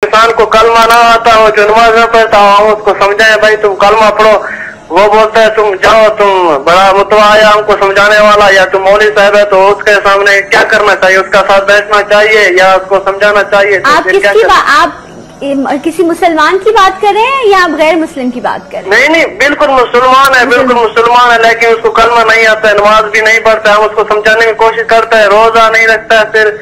इंसान को कलमा ना आता हो, जो नमाज न पढ़ता हो, हम उसको समझाएं भाई तुम कलमा पढ़ो, वो बोलता है तुम जाओ, तुम बड़ा मुतवा आया हमको समझाने वाला, या तुम मौलवी साहब है, तो उसके सामने क्या करना चाहिए? उसका साथ बैठना चाहिए या उसको समझाना चाहिए? आप किसी मुसलमान की बात कर रहे हैं या आप गैर मुस्लिम की बात कर रहे हैं? नहीं, बिल्कुल मुसलमान है, बिल्कुल मुसलमान है, लेकिन उसको कलमा नहीं आता है, नमाज भी नहीं पढ़ता है, हम उसको समझाने की कोशिश करते हैं, रोजा नहीं रखता है, फिर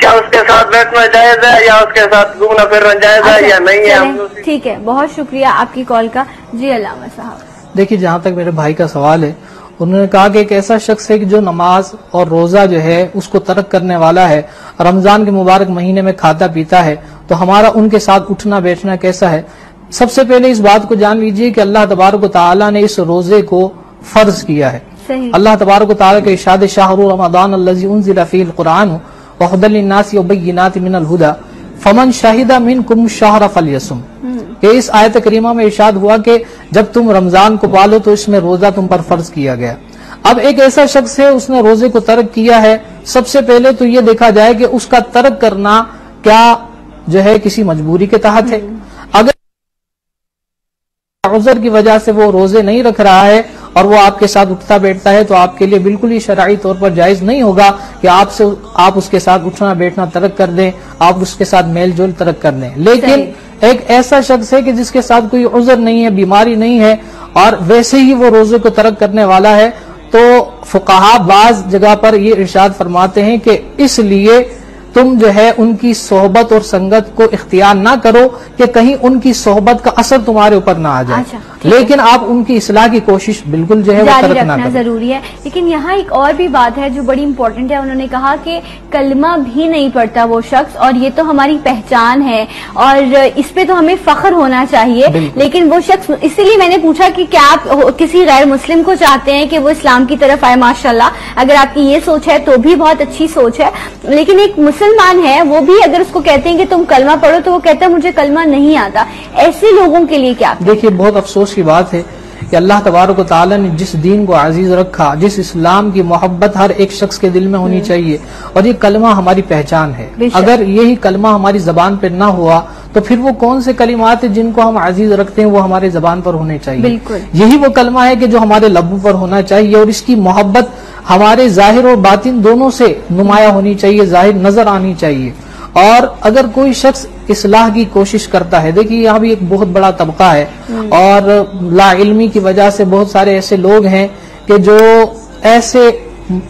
क्या उसके साथ बैठना जायज है या उसके साथ घूमना फिरना जायज है या नहीं है? ठीक है, बहुत शुक्रिया आपकी कॉल का। जी अल्लामा साहब। देखिए, जहाँ तक मेरे भाई का सवाल है, उन्होंने कहा कि एक ऐसा शख्स है कि जो नमाज और रोजा जो है उसको तर्क करने वाला है, रमजान के मुबारक महीने में खाता पीता है, तो हमारा उनके साथ उठना बैठना कैसा है? सबसे पहले इस बात को जान लीजिए कि अल्लाह तबारक व तआला ने इस रोजे को फर्ज किया है। अल्लाह तबारक व तआला के इरशाद शाहरु रमज़ान अल्लज़ी उन्ज़िला फ़ीहिल क़ुरआन व हुदल लिन्नासि व बय्यिनातिन मिनल हुदा फमन शहिदा मिनकुम शहर फलयसुम। इस आयत करीमा में इरशाद हुआ कि जब तुम रमजान को पालो तो इसमें रोजा तुम पर फर्ज किया गया। अब एक ऐसा शख्स है, उसने रोजे को तर्क किया है, सबसे पहले तो ये देखा जाए कि उसका तर्क करना क्या जो है किसी मजबूरी के तहत है। अगर उज़र की वजह से वो रोजे नहीं रख रहा है और वो आपके साथ उठता बैठता है, तो आपके लिए बिल्कुल ही शरई तौर पर जायज नहीं होगा कि आप उसके साथ उठना बैठना तर्क कर दें, आप उसके साथ मेल जोल तर्क कर दें। लेकिन एक ऐसा शख्स है कि जिसके साथ कोई उज़र नहीं है, बीमारी नहीं है, और वैसे ही वो रोजे को तर्क करने वाला है, तो फुक़हा बाज जगह पर ये इरशाद फरमाते हैं कि इसलिए तुम जो है उनकी सोहबत और संगत को इख्तियार ना करो कि कहीं उनकी सोहबत का असर तुम्हारे ऊपर ना आ जाए। लेकिन आप उनकी इस्लाह की कोशिश बिल्कुल जो है वो जारी रखना जरूरी है। लेकिन यहाँ एक और भी बात है जो बड़ी इंपॉर्टेंट है। उन्होंने कहा कि कलमा भी नहीं पढ़ता वो शख्स, और ये तो हमारी पहचान है और इस पे तो हमें फख्र होना चाहिए। लेकिन वो शख्स, इसीलिए मैंने पूछा कि क्या आप किसी गैर मुस्लिम को चाहते हैं कि वो इस्लाम की तरफ आए? माशाल्लाह, अगर आपकी ये सोच है तो भी बहुत अच्छी सोच है। लेकिन एक मुसलमान है, वो भी अगर उसको कहते हैं कि तुम कलमा पढ़ो तो वो कहता है मुझे कलमा नहीं आता। ऐसे लोगों के लिए क्या? देखिए, बहुत अफसोस की बात है कि अल्लाह तबारक व तआला ने जिस दीन को अजीज रखा, जिस इस्लाम की मोहब्बत हर एक शख्स के दिल में होनी चाहिए, और ये कलमा हमारी पहचान है। अगर यही कलमा हमारी जबान पर ना हुआ तो फिर वो कौन से कलिमात है जिनको हम अजीज रखते हैं वो हमारे जबान पर होने चाहिए। यही वो कलमा है कि जो हमारे लबों पर होना चाहिए, और इसकी मोहब्बत हमारे जाहिर और बातिन दोनों से नुमाया होनी चाहिए, जाहिर नजर आनी चाहिए। और अगर कोई शख्स इस्लाह की कोशिश करता है, देखिए यहाँ भी एक बहुत बड़ा तबका है, और लाइल्मी की वजह से बहुत सारे ऐसे लोग हैं कि जो ऐसे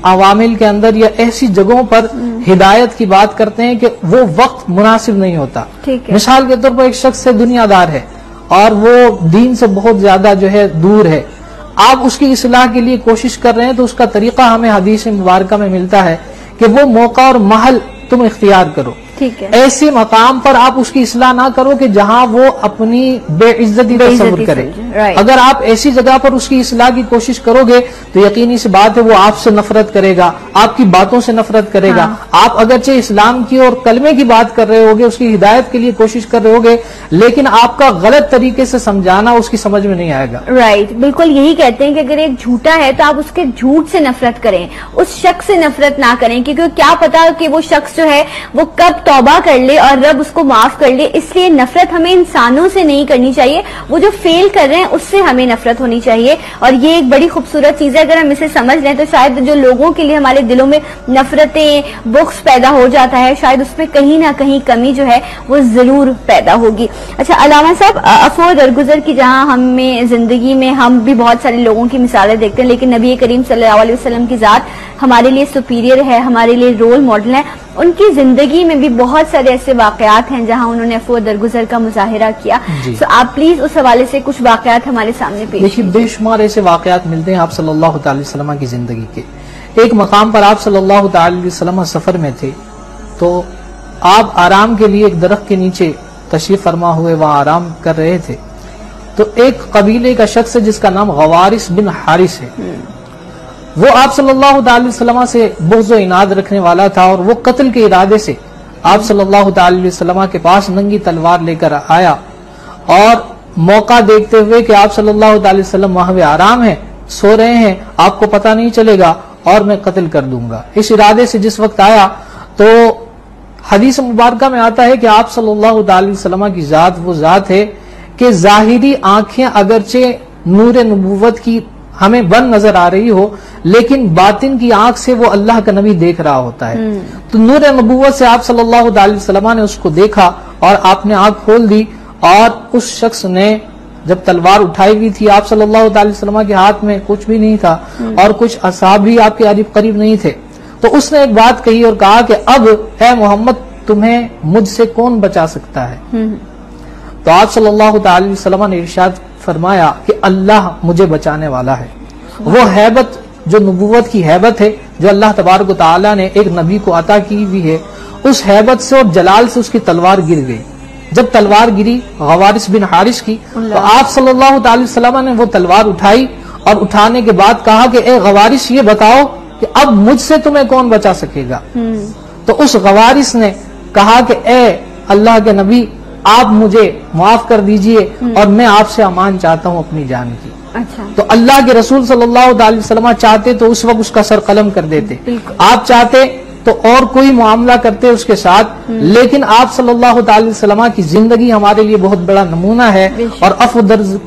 अवामिल के अंदर या ऐसी जगहों पर हिदायत की बात करते हैं कि वो वक्त मुनासिब नहीं होता। मिसाल के तौर पर एक शख्स है, दुनियादार है और वो दीन से बहुत ज्यादा जो है दूर है, आप उसकी इस्लाह के लिए कोशिश कर रहे हैं, तो उसका तरीका हमें हदीस मुबारका में मिलता है कि वो मौका और महल तुम इख्तियार करो। ऐसे मकाम पर आप उसकी इस्लाह ना करो कि जहां वो अपनी बेइज्जती तस्वुर करे। अगर आप ऐसी जगह पर उसकी इस्लाह की कोशिश करोगे तो यकीनी सी बात है वो आपसे नफरत करेगा, आपकी बातों से नफरत करेगा। आप अगरचे इस्लाम की और कलमे की बात कर रहे होगे, उसकी हिदायत के लिए कोशिश कर रहे होगे, लेकिन आपका गलत तरीके से समझाना उसकी समझ में नहीं आएगा। राइट, बिल्कुल यही कहते हैं कि अगर एक झूठा है तो आप उसके झूठ से नफरत करें, उस शख्स से नफरत ना करें, क्योंकि क्या पता कि वो शख्स जो है वो कब तौबा कर ले और रब उसको माफ कर ले। इसलिए नफरत हमें इंसानों से नहीं करनी चाहिए, वो जो फेल कर रहे हैं उससे हमें नफरत होनी चाहिए। और ये एक बड़ी खूबसूरत चीज है, अगर हम इसे समझ लें तो शायद जो लोगों के लिए हमारे दिलों में नफरतें बुक्स पैदा हो जाता है, शायद उसमें कहीं ना कहीं कमी जो है वो जरूर पैदा होगी। अच्छा अल्लामा साहब, अफो दरगुजर की जहां हमें जिंदगी में हम भी बहुत सारे लोगों की मिसालें देखते हैं, लेकिन नबी करीम सल्लल्लाहु अलैहि वसल्लम की जात हमारे लिए सुपीरियर है, हमारे लिए रोल मॉडल है। उनकी जिंदगी में भी बहुत सारे ऐसे वाकयात हैं जहां उन्होंने अफो दरगुजर का मुजाहिरा किया। तो आप प्लीज उस हवाले से कुछ वाकयात हमारे सामने पेश कीजिए। देखिए, बेशुमार ऐसे वाकयात मिलते हैं आप सल्लल्लाहु अलैहि वसल्लम की जिंदगी के। एक मकाम पर आप सल्लल्लाहु अलैहि वसल्लम सफर में थे, तो आप आराम के लिए एक दरख्त के नीचे तशरीफ फरमा हुए वहां आराम कर रहे थे, तो एक कबीले का शख्स है जिसका नाम गवारिस बिन हारिस है, वो आप सल्लल्लाहु अलैहि वसल्लम से बुग़्ज़ व इनाद रखने वाला था, और वो कत्ल के इरादे से आप सल्लल्लाहु अलैहि वसल्लम के पास नंगी तलवार लेकर आया, और मौका देखते हुए कि आप सल्लल्लाहु अलैहि वसल्लम वहां पे आराम है, सो रहे हैं, आपको पता नहीं चलेगा और मैं कत्ल कर दूंगा। इस इरादे से जिस वक्त आया तो حدیث مبارکہ میں آتا ہے کہ آپ صلی اللہ علیہ وسلم کی ذات وہ ذات ہے کہ ظاہری آنکھیں اگرچہ نور نبوت کی ہمیں بند نظر آ رہی ہو، لیکن باطن کی آنکھ سے وہ اللہ کا نبی دیکھ رہا ہوتا ہے. تو نور نبوت سے آپ صلی اللہ علیہ وسلم نے اس کو دیکھا اور آپ نے آنکھ کھول دی، اور اس شخص نے جب تلوار اٹھائی ہوئی تھی، آپ صلی اللہ علیہ وسلم کے ہاتھ میں کچھ بھی نہیں تھا اور کچھ اصحاب بھی آپ کے قریب نہیں تھے، تو اس نے ایک بات کہی اور کہا کہ اب اے محمد تمہیں مجھ سے کون بچا سکتا ہے؟ تو آپ صلی اللہ علیہ وسلم نے ارشاد فرمایا کہ اللہ مجھے بچانے والا ہے. وہ ہیبت جو نبوت کی ہیبت ہے، جو اللہ تبارک و تعالیٰ نے ایک نبی کو عطا کی ہوئی ہے، اس ہیبت سے اور جلال سے اس کی تلوار گر گئی. جب تلوار گری غوارث بن حارث کی، تو آپ صلی اللہ علیہ وسلم نے وہ تلوار اٹھائی اور اٹھانے کے بعد کہا کہ اے غوارث یہ بتاؤ کہ اب مجھ سے تمہیں کون بچا سکے گا؟ تو اس غوارث نے کہا کہ اے اللہ کے نبی آپ مجھے معاف کر دیجئے اور میں آپ سے امان چاہتا ہوں اپنی جان کی. تو اللہ کے رسول صلی اللہ علیہ وسلم چاہتے تو اس وقت اس کا سر قلم کر دیتے، آپ چاہتے تو اور کوئی معاملہ کرتے اس کے ساتھ، لیکن آپ صلی اللہ علیہ وسلم کی زندگی ہمارے لیے بہت بڑا نمونہ ہے اور عفو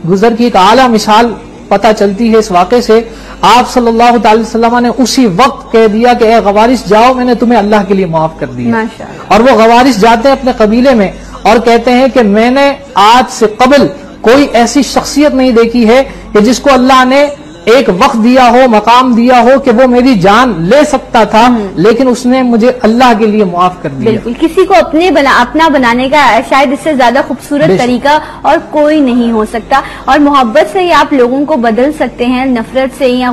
گزر کی ایک اعلیٰ مثال پتہ چلتی ہے اس واقعے سے. آپ صلی اللہ علیہ وسلم نے اسی وقت کہہ دیا کہ اے غوارث جاؤ، میں نے تمہیں اللہ کے لیے معاف کر دیا. اور وہ غوارث جاتے ہیں اپنے قبیلے میں اور کہتے ہیں کہ میں نے آج سے قبل کوئی ایسی شخصیت نہیں دیکھی ہے کہ جس کو اللہ نے ایک وقت دیا ہو، مقام دیا ہو کہ وہ میری جان لے سکتا تھا، لیکن اس نے مجھے اللہ کے لیے معاف کر دیا. بالکل، کسی کو اپنا بنانے کا شاید اس سے زیادہ خوبصورت طریقہ اور کوئی نہیں ہو سکتا، اور محبت سے ہی آپ لوگوں کو بدل سکتے ہیں، نفرت سے یا